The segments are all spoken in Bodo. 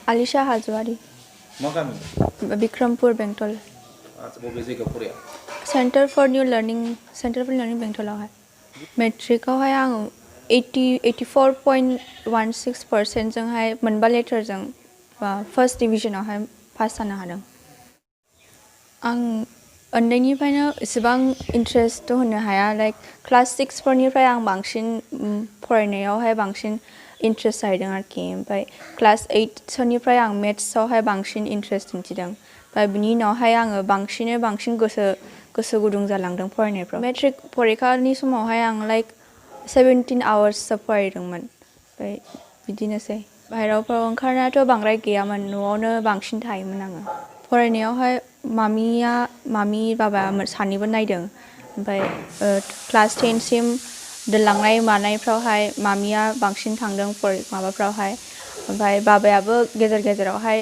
आलिशा हाजवारी मा गामि बिक्रमपुर बेंटल आच्छा बबे जायगायाव फराया सेंटर फर न्यू लर्निंग बेंटलावहाय मेट्रिकआवहाय आं 84.16% जोंहाय मोनबा लेटारजों फर्स्ट डिभिजनावहाय पास जानो हादों आं उन्दैनिफ्रायनो एसेबां इन्ट्रेस्ट होनो हाया लाइक क्लास 6 फोरनिफ्राय आं बांसिन फरायनायावहाय बांसिन इन्ट्रेस्ट जाहैदों आरोखि ओमफ्राय क्लास 8 सोनिफ्राय आं मेथ्सआवहाय बांसिन इन्ट्रेस्ट दिन्थिदों ओमफ्राय बिनि उनावहाय आङो बांसिन गोसो गुदुं जालांदों फरायनायफ्राव मेट्रिक परिखानि समावहाय आं लाइक 17 आवार्ससो फरायदोंमोन ओमफ्राय बिदिनोसै बाहेरावफ्राव ओंखारनायाथ' बांद्राय गैयामोन न'आवनो बांसिन थायोमोन आङो फरायनायावहाय मामि बाबा सानैबो नायदों ओमफ्राय क्लास 10 सिम दोनलांनाय मानायफ्रावहाय मामिया बांसिन थांदों माबाफ्रावहाय ओमफ्राय बाबायाबो गेजेरावहाय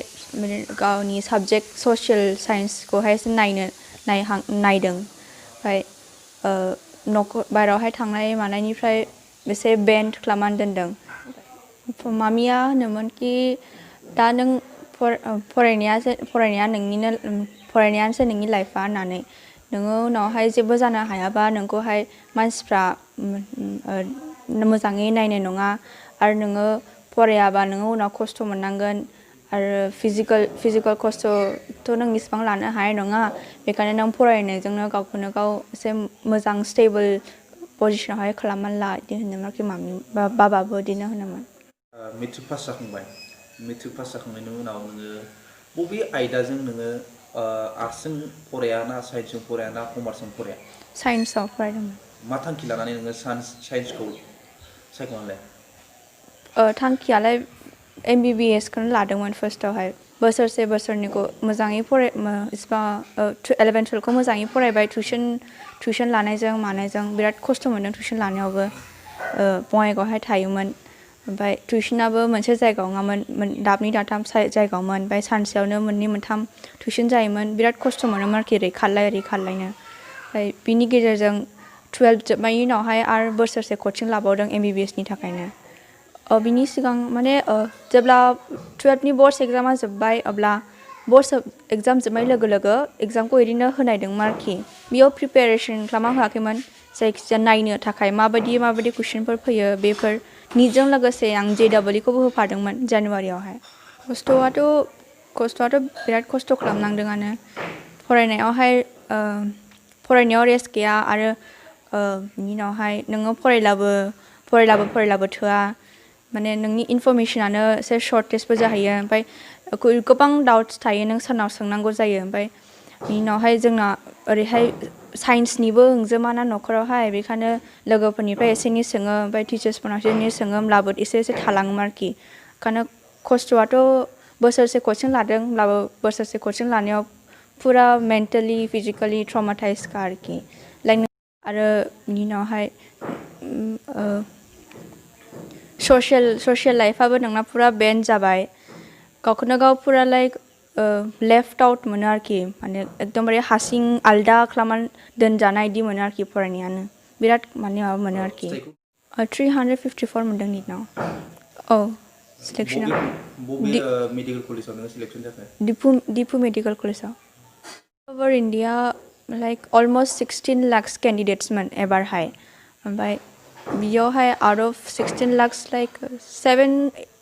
गावनि साबजेक्ट ससियेल साइन्सखौहायसो नायदों ओमफ्राय बाहेरावहाय थांनाय मानायनिफ्राय एसे बेन्ड खालामनानै दोनदों मामिया होनोमोन कि दा नों फरायनायानोसो नोंनि लाइफआ होननानै नोङो उनावहाय जेबो जानो हायाबा नोंखौहाय मानसिफ्रा मोजाङै नायनाय नङा आरो नोङो फरायाबा नोङो उनाव खस्थ' मोननांगोन आरो फिजिकेल खस्थ'थ' नों इसिबां लानो हानाय नङा बेखायनो नों फरायनायजोंनो गावखौनो गाव एसे मोजां स्टेबल पजिसनावहाय खालामनानै ला बिदि होनोमोन आरोखि मामि बाबाबो बिदिनो होनोमोन मेट्रिक पास जाखांबाय मेट्रिक पास जाखांनायनि उनाव नोङो बबे आयदाजों नोङो आर्ट्सजों फराया ना साइन्सजों फराया ना कमार्सजों फराया साइन्सआव फरायदोंमोन मा थांखि लानानै नोङो साइन्सखौ सायख'नानै लाया थांखियालाय MBBS खौनो लादोंमोन फार्स्टआवहाय बोसोरनैखौ मोजाङै इसिबां 11 12खौ मोजाङै फरायबाय टिउसन लानायजों मानायजों बिराद खस्थ' मोनदों टिउसन लानायावबो बङाइगावहाय थायोमोन ओमफ्राय टिउसनाबो मोनसे जायगायाव नङामोन दाबनै दाथाम जायगायावमोन ओमफ्राय सानसेयावनो मोननै मोनथाम टिउसन जायोमोन बिराद खस्थ' मोनोमोन आरोखि ओरै खारलायनो ओमफ्राय बिनि गेजेरजों 12 जोबनायनि उनावहाय आरो बोसोरसे कचिं लाबावदों MBBS नि थाखायनो बिनि सिगां माने जेब्ला 12नि बोर्ड्स एग्जामा जोब्बाय अब्ला बोर्ड्स एग्जाम जोबनाय लोगो लोगो एग्जामखौ ओरैनो होनायदोंमोन आरोखि बेयाव प्रिपेरेसन खालामना होआखैमोन जायखिजाया नायनो थाखाय माबायदि कुइसनफोर फैयो बेफोरनिजों लोगोसे आं JEE खौबो होफादोंमोन जानुवारियावहाय खस्थ'आथ' बिराद खस्थ' खालामनांदोंआनो फरायनायाव रेस्ट गैया आरो बिनि उनावहाय नोङो फरायलाबो थोआ माने नोंनि इनफरमेसनानो एसे सर्टेजबो जाहैयो ओमफ्राय गोबां डाउट्स थायो नों सोरनाव सोंनांगौ जायो ओमफ्राय बिनि उनावहाय जोंना ओरैहाय साइन्सनिबो ओंजोमाना न'खरावहाय बेखायनो लोगोफोरनिफ्राय एसे एनै सोङो ओमफ्राय टिचार्सफोरनाव एसे एनै सोङो होमब्लाबो एसे थालाङोमोन आरोखि ओंखायनो खस्थ'आथ' बोसोरसे कचिं लादों होमब्लाबो बोसोरसे कचिं लानायाव फुरा मेन्टेलि फिजिकेलि ट्रमाटाइजखा आरोखि लाइक आरो बिनि उनावहाय ससियेल लाइफआबो नोंना फुरा बेन्ड जाबाय गावखौनो गाव फुरा लाइक लेफ्ट आउट मोनो आरोखि माने एकदमबारे हारसिं आलदा खालामनानै दोनजानाय बिदि मोनो आरोखि फरायनायानो बिराद माने माबा मोनो आरोखि 354 मोनदों निटनाव सिलेक्सनाव मेडिकेल कलेजाव नोङो सिलेक्सन जाखो दिपु मेडिकेल कलेजाव over India like almost 16 lakhs केन्डिडेट्समोन एबारहाय ओमफ्राय बियावहाय आउट अफ 16 लाख्स लाइक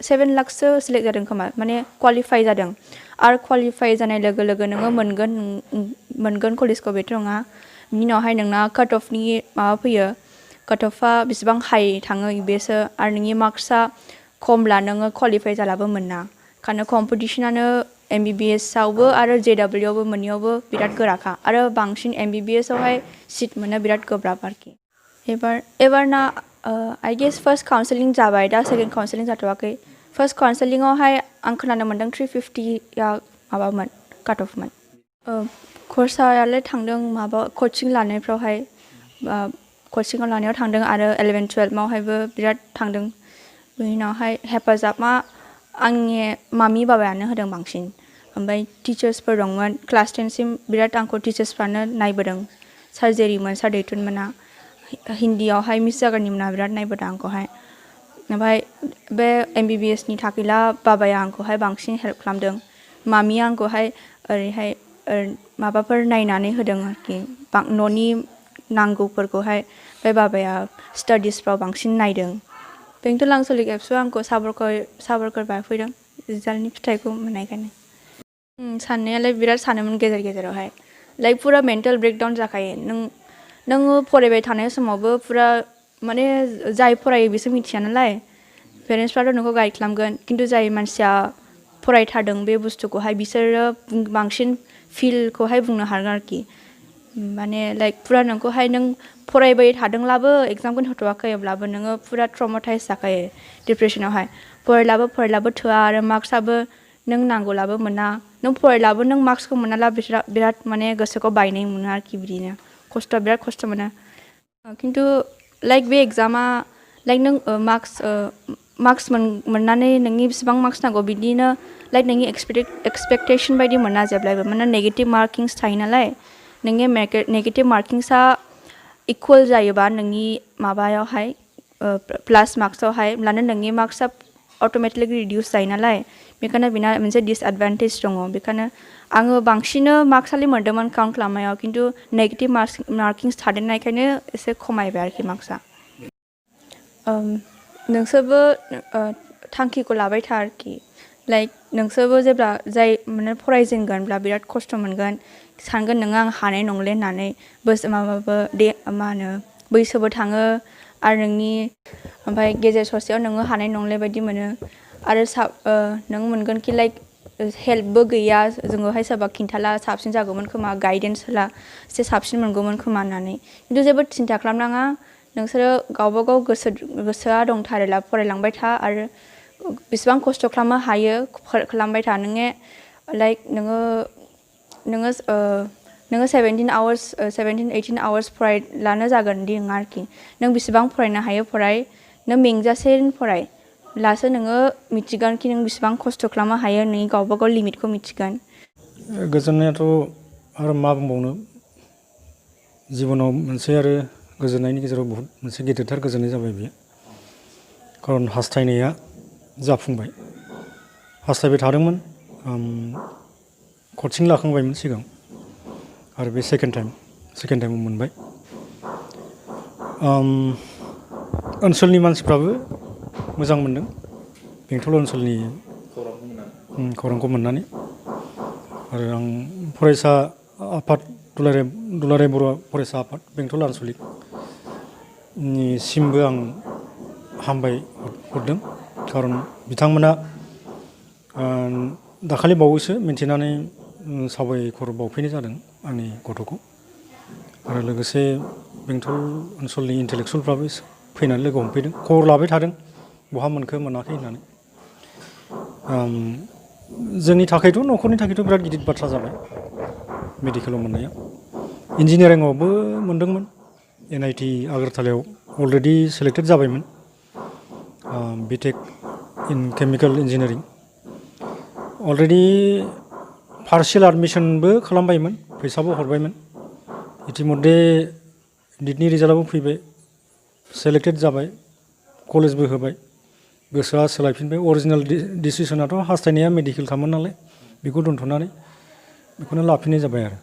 7 लाख्ससो सिलेक्ट जादों खोमा माने क्वालिफाइ जादों आरो क्वालिफाइ जानाय लोगो लोगो नोङो मोनगोन कलेजखौ बेथ' नङा बिनि उनावहाय नोंना काट अफनि माबा फैयो काट अफआ बेसेबां हाइ थाङो बेसो आरो नोंनि मार्क्सआ खमब्ला नोङो क्वालिफाइ जालाबो मोना ओंखायनो कम्पिटिसनानो MBBS आवबो आरो JEE आवबो मोननैयावबो बिराद गोराखा आरो बांसिन MBBS आवहाय सिट मोननो बिराद गोब्राब आरोखि एबारना I guess फार्स्ट काउन्सेलिं जाबाय दा सेकेन्ड काउन्सेलिं जाथ'वाखै फार्स्ट काउन्सेलिंआवहाय आं खोनानो मोन्दों 350 माबामोन काट अफमोन खरसायालाय थांदों माबा कचिं लानायफ्रावहाय कचिंआव लानायाव थांदों आरो 11 12आवहायबो बिराद थांदों बिनि उनावहाय हेफाजाबा आंनि मामि बाबायानो होदों बांसिन ओमफ्राय टिचार्सफोर दंमोन क्लास 10 सिम बिराद आंखौ टिचार्सफ्रानो नायबोदों सार दैथुनमोना हिन्दीयावहाय मिस जागोननि मोना बिराद नायबोदों आंखौहाय ओमफ्राय बे MBBS नि थाखैला बाबाया आंखौहाय बांसिन हेल्प खालामदों मामिया आंखौहाय ओरैहाय माबाफोर नायनानै होदों आरोखि न'नि नांगौफोरखौहाय बे बाबाया स्टाडिसफ्राव बांसिन नायदों बेंटल आनसलिक एबसुआ आंखौ साबायखर बावफैदों रिजाल्टनि फिथाइखौ मोननायखायनो साननायालाय बिराद सानोमोन गेजेरावहाय लाइक पुरा मेन्टेल ब्रेकडाउन जाखायो नोङो फरायबाय थानाय समावबो पुरा माने जाय फरायो बिसोर मिथिया नालाय पेरेन्टसफ्राथ' नोंखौ गाइड खालामगोन खिन्थु जाय मानसिया फरायथारदों बे बुस्थुखौहाय बिसोरो बांसिन फिलखौहाय बुंनो हागोन आरोखि माने लाइक पुरा नोंखौहाय नों फरायबाय थादोंब्लाबो एग्जामखौ होथ'वाखै अब्लाबो नोङो पुरा ट्रमाटाइज जाखायो डिप्रेसनावहाय फरायलाबो थोआ आरो मार्क्सआबो नों नांगौलाबो मोना नों फरायलाबो नों मार्क्सखौ मोनाला बिराद माने गोसोखौ बायनाय मोनो आरोखि बिदिनो बिराद खस्थ' मोनो खिन्थु लाइक बे एग्जामा लाइक नों मार्क्स मोननानै नोंनि बेसेबां मार्क्स नांगौ बिदिनो लाइक नोंनि एक्सपेक्टेसन बायदि मोना जेब्लायबो माने नेगेटिभ मार्किंस थायो नालाय नोंनि नेगेटिभ मार्किंसआ इकुवेल जायोबा नोंनि माबायावहाय प्लास मार्क्सआवहाय होमब्लानो नोंनि मार्क्सआ अट'मेटिकलि रिडिउस जायो नालाय बेखायनो बेना मोनसे डिसएडभान्टेज दङ बेखायनो आङो बांसिन मार्क्सआलाय मोन्दोंमोन काउन्ट खालामनायाव खिन्थु नेगेटिभ मार्किंस थादेरनायखायनो एसे खमायबाय आरोखि मार्क्सआ नोंसोरबो थांखिखौ लाबाय था आरोखि लाइक नोंसोरबो जेब्ला जाय माने फरायजेनगोनब्ला बिराद खस्थ' मोनगोन सानगोन नोङो आं हानाय नंले होननानै मा होनो बैसोबो थाङो आरो नोंनि ओमफ्राय गेजेर ससेयाव नोङो हानाय नंले बायदि मोनो आरो नों मोनगोन कि लाइक हेल्पबो गैया जोङोहाय सोरबा खिन्थाला साबसिन जागौमोन खोमा गाइडेन्स होला एसे साबसिन मोनगौमोन खोमा होननानै खिन्थु जेबो सिन्था खालामनाङा नोंसोरो गावबा गाव गोसोआ दंथारोला फरायलांबाय था आरो बेसेबां खस्थ' खालामनो हायो खालामबाय था लाइक नोङो 17-18 आवार्स फरायलानो जागोन दि नङा आरोखि नों बेसेबां फरायनो हायो फराय नों मेंजासे फराय लासो नोङो मिथिगोन कि नों बेसेबां खस्थ' खालामनो हायो नोंनि गावबा गाव लिमिटखौ मिथिगोन गोजोननायाथ' आरो मा बुंबावनो जिबनाव मोनसे आरो गोजोननायनि गेजेराव बहुत मोनसे गेदेरथार गोजोननाय जाबाय बियो खारन हास्थायनाया जाफुंबाय हास्थायबाय थादोंमोन कचिं लाखांबायमोन सिगां आरो बे सेकेन्ड टाइमाव मोनबाय ओनसोलनि मानसिफ्राबो मोजां मोनदों बेंटल ओनसोलनि खौरांखौ मोननानै आरो आं फरायसा आफाद दुलाराय बर' फरायसा आफाद बेंटल आनसलिकनिसिमबो आं हामबाय हरदों खारन बिथांमोना दाखालि बावैसो मिन्थिनानै साबायखर बावफैनाय जादों आंनि गथ'खौ आरो लोगोसे बेंटल ओनसोलनि इन्टेलेक्सुवेलफ्राबो फैनानै लोगो हमफैदों खबर लाबाय थादों बहा मोनखो मोनाखै होननानै जोंनि थाखायथ' न'खरनि थाखायथ' बिराद गिदिर बाथ्रा जाबाय मेडिकेलाव मोननाया इन्जिनियारिंआवबो मोनदोंमोन NIT आगरतलायाव अलरेडि सेलेक्टेड जाबायमोन BTech इन केमिकेल इन्जिनियारिं अलरेडि पार्शियेल एडमिसनबो खालामबायमोन फैसाबो हरबायमोन इतिमध्य निटनि रिजाल्टआबो फैबाय सेलेक्टेड जाबाय कलेजबो होबाय गोसोआ सोलायफिनबाय अरिजिनेल डिसिसनाथ' हास्थायनाया मेडिकेल खामोन नालाय बेखौ दोनथ'नानै बेखौनो लाफिननाय जाबाय आरो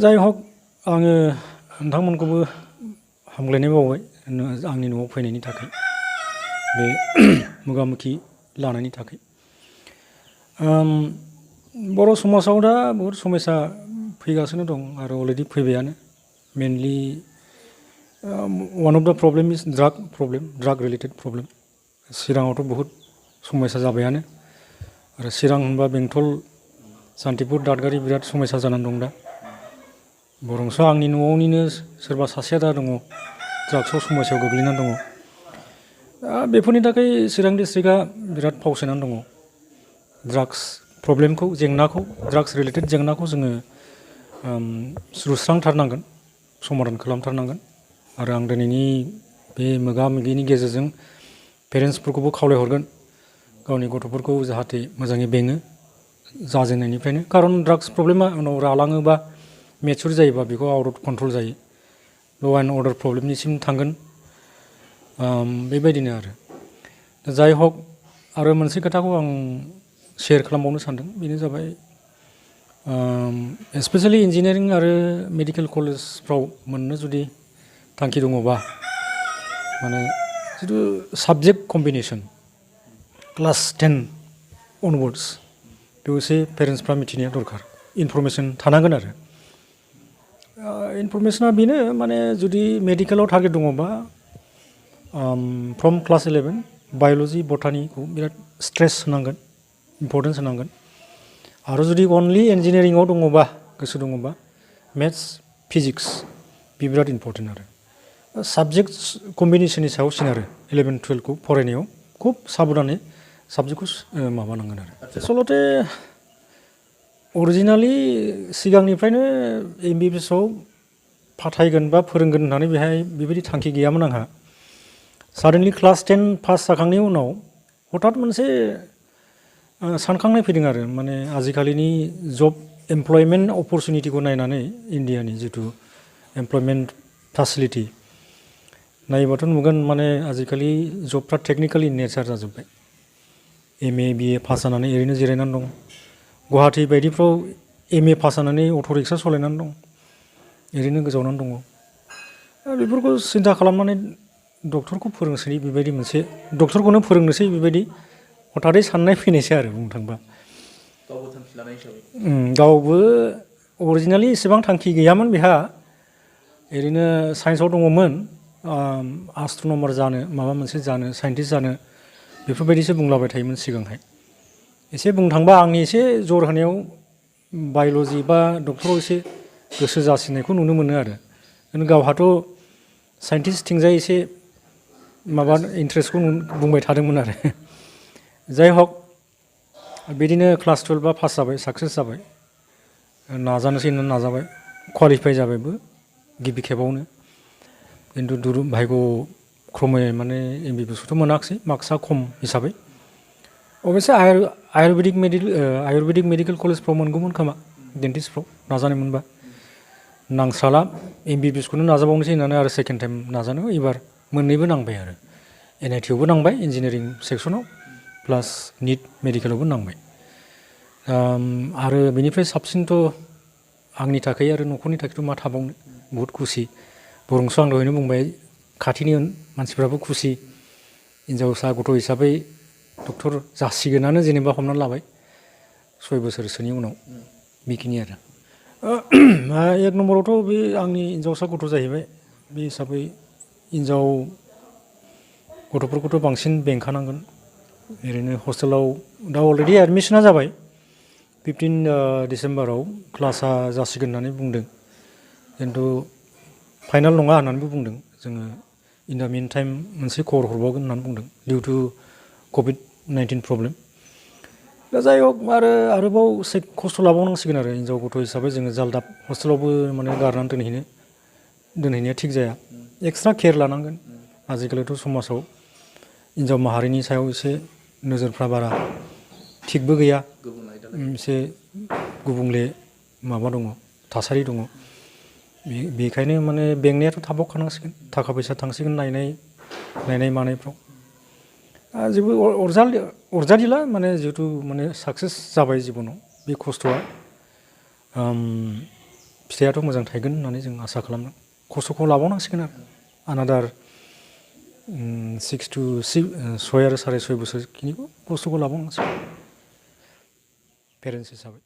जाय हक आङो नोंथांमोनखौबो हामग्लायनाय बावबाय आंनि न'आव फैनायनि थाखाय बे मोगामोगि लानायनि थाखाय बर' समाजाव दा बहुद समस्या फैगासिनो दं आरो अलरेडि फैबायानो मेनलि वान अफ द प्रब्लेम इज ड्राग रिलेटेड प्रब्लेम चिराङावथ' बहुद समस्या जाबायानो आरो चिरां होनबा बेंटल सान्तिपुर दादगारि बिराद समस्या जानानै दं दा बरंस' आंनि न'आवनिनो सोरबा सासेया दा दङ ड्राग्सआव समस्यायाव गोग्लैनानै दङ बेफोरनि थाखाय चिरां डिस्ट्रिक्टआ बिराद फावसायनानै दङ ड्राग्स प्रब्लेमखौ ड्राग्स रिलेटेड जेंनाखौ जोङो सुस्रांथारनांगोन समाधान खालामथारनांगोन आरो आं दिनैनि बे मोगा-मोगिनि गेजेरजों पेरेन्टसफोरखौबो खावलायहरगोन गावनि गथ'फोरखौ जाहाथे मोजाङै बेङो जाजेननायनिफ्रायनो खारन ड्राग्स प्रब्लेमा उनाव रालाङोबा मेचुर जायोबा बेखौ आउट अफ कन्ट्रल जायो ल' एन्ड अर्डार प्रब्लेमनिसिम थांगोन बेबायदिनो आरो दा जाय हक आरो मोनसे खोथाखौ आं शेयार खालामबावनो सानदों बेनो जाबाय स्पेसियेलि इन्जिनियारिं आरो मेडिकेल कलेजफ्राव मोननो जुदि थांखि दङबा माने जिथु साबजेक्ट कम्बिनेसन क्लास 10 अनवार्ड्स बेखौ एसे पेरेन्टसफ्रा मिथिनाया दरकार इनफरमेसन थानांगोन आरो इनफरमेसना बेनो माने जुदि मेडिकेलाव टारगेट दङबा फ्रम क्लास 11 बाय'लजि बटानिखौ बिराद स्ट्रेस होनांगोन इम्परटेन्स होनांगोन आरो जुदि अनलि इन्जिनियारिंआव दङबा गोसो दङबा मेथ्स फिजिक्स बे बिराद इम्परटेन्ट आरो साबजेक्ट कम्बिनेसननि सायाव सोनारो 11 12खौ फरायनायाव खुब साबधानै साबजेक्टखौ माबानांगोन आरो आसलते अरिजिनालि सिगांनिफ्रायनो MBBSआव फाथायगोन बा फोरोंगोन होननानै बेहाय बेबायदि थांखि गैयामोन आंहा साडेनलि क्लास 10 पास जाखांनायनि उनाव हठात मोनसे सानखांनाय फैदों आरो माने आजिखालिनि जब एमप्लयमेन्ट अपरचुनिटिखौ नायनानै इन्डियानि जिथु एमप्लयमेन्ट फेसिलिटि नायोबाथ' नुगोन माने आजिखालि जबफ्रा टेकनिकेल इन नेचार जाजोब्बाय MA BA पास जानानै ओरैनो जिरायनानै दं गुवाहाटि बायदिफ्राव MA पास जानानै अट' रिक्सा सालायनानै दं ओरैनो गोजावनानै दङ बेफोरखौ सिन्था खालामनानै डक्टरखौ फोरोंसै बेबायदि मोनसे डक्टरखौनो फोरोंनोसै बेबायदि हठातै साननाय फैनायसै आरो बुंनो थांबा गावबो थांखि लानाय हिसाबै गावबो अरिजिनालि एसेबां थांखि गैयामोन बेहा ओरैनो साइन्सआव दङमोन एस्ट्र'नमार जानो माबा मोनसे जानो साइन्टिस्ट जानो बेफोरबायदिसो बुंलाबाय थायोमोन सिगांहाय एसे बुंनो थांबा आंनि एसे जर होनायाव बाय'लजि बा डक्टराव एसे गोसो जासिननायखौ नुनो मोनो आरो गावहाथ' साइन्टिस्टथिंजाय एसे माबा इन्ट्रेस्टखौ बुंबाय थादोंमोन आरो जाय हक बिदिनो क्लास 12 बा पास जाबाय साक्सेस जाबाय नाजानोसै होननानै नाजाबाय क्वालिफाइ जाबायबो गिबि खेबावनो खिन्थु भाग्य क्रमै माने MBBSखौथ' मोनाखिसै मार्क्सआ खम हिसाबै अबयसे आयुर्वेदिक मेडिकेल कलेजफ्राव मोनगौमोन खोमा डेन्टिस्टफ्राव नाजानाय मोनबा नांस्राला MBBSखौनो नाजाबावनोसै होननानै आरो सेकेन्ड टाइम नाजानो एबार मोननैबो नांबाय आरो NIT आवबो नांबाय इन्जिनियारिं सेक्सनाव प्लास निट मेडिकेलावबो नांबाय आरो बेनिफ्राय साबसिनथ' आंनि थाखाय आरो न'खरनि थाखायथ' मा थाबावनो बहुद खुसि बरंस' आं दहायनो बुंबाय खाथिनि मानसिफ्राबो खुसि हिन्जावसा गथ' हिसाबै डक्टर जासिगोनानो जेनेबा हमनानै लाबाय 6 बोसोरसोनि उनाव बेखिनि आरो एक नम्बरावथ' बे आंनि हिन्जावसा गथ' जाहैबाय बे हिसाबै हिन्जाव गथ'फोरखौथ' बांसिन बेंखानांगोन ओरैनो हस्टेलाव दा अलरेडि एडमिसना जाबाय 15 डिसेम्बराव क्लासआ जासिगोन होननानै बुंदों खिन्थु फाइनाल नङा होननानैबो बुंदों जोङो इन दा मिन टाइम मोनसे खबर हरबावगोन होननानै बुंदों डिउ टु COVID-19 प्रब्लेम दा जाय हक आरोबाव खस्थ' लाबावनांसिगोन आरो हिन्जाव गथ' हिसाबै जोङो जालदाब हस्टेलावबो माने गारनानै दोनहैनाया थिग जाया एक्सट्रा केयार लानांगोन आजिखालिथ' समाजाव हिन्जाव माहारिनि सायाव एसे नोजोरफ्रा बारा थिगबो गैया एसे गुबुंले माबा दङ थासारि दङ बेखायनो माने बेंनायाथ' थाबावखानांसिगोन थाखा फैसा थांसिगोन नायनाय मानायफ्राव जेबो अरजालिला माने जिहेतु माने साक्सेस जाबाय जिबनाव बे खस्थ'आ फिथाइयाथ' मोजां थायगोन होननानै जों आसा खालामदों खस्थ'खौ लाबावनांसिगोन आरो आनादार 6 to 6 आरो 6.5 बोसोरखिनिखौ खस्थ'खौ लाबावनांसिगोन पेरेन्टस हिसाबै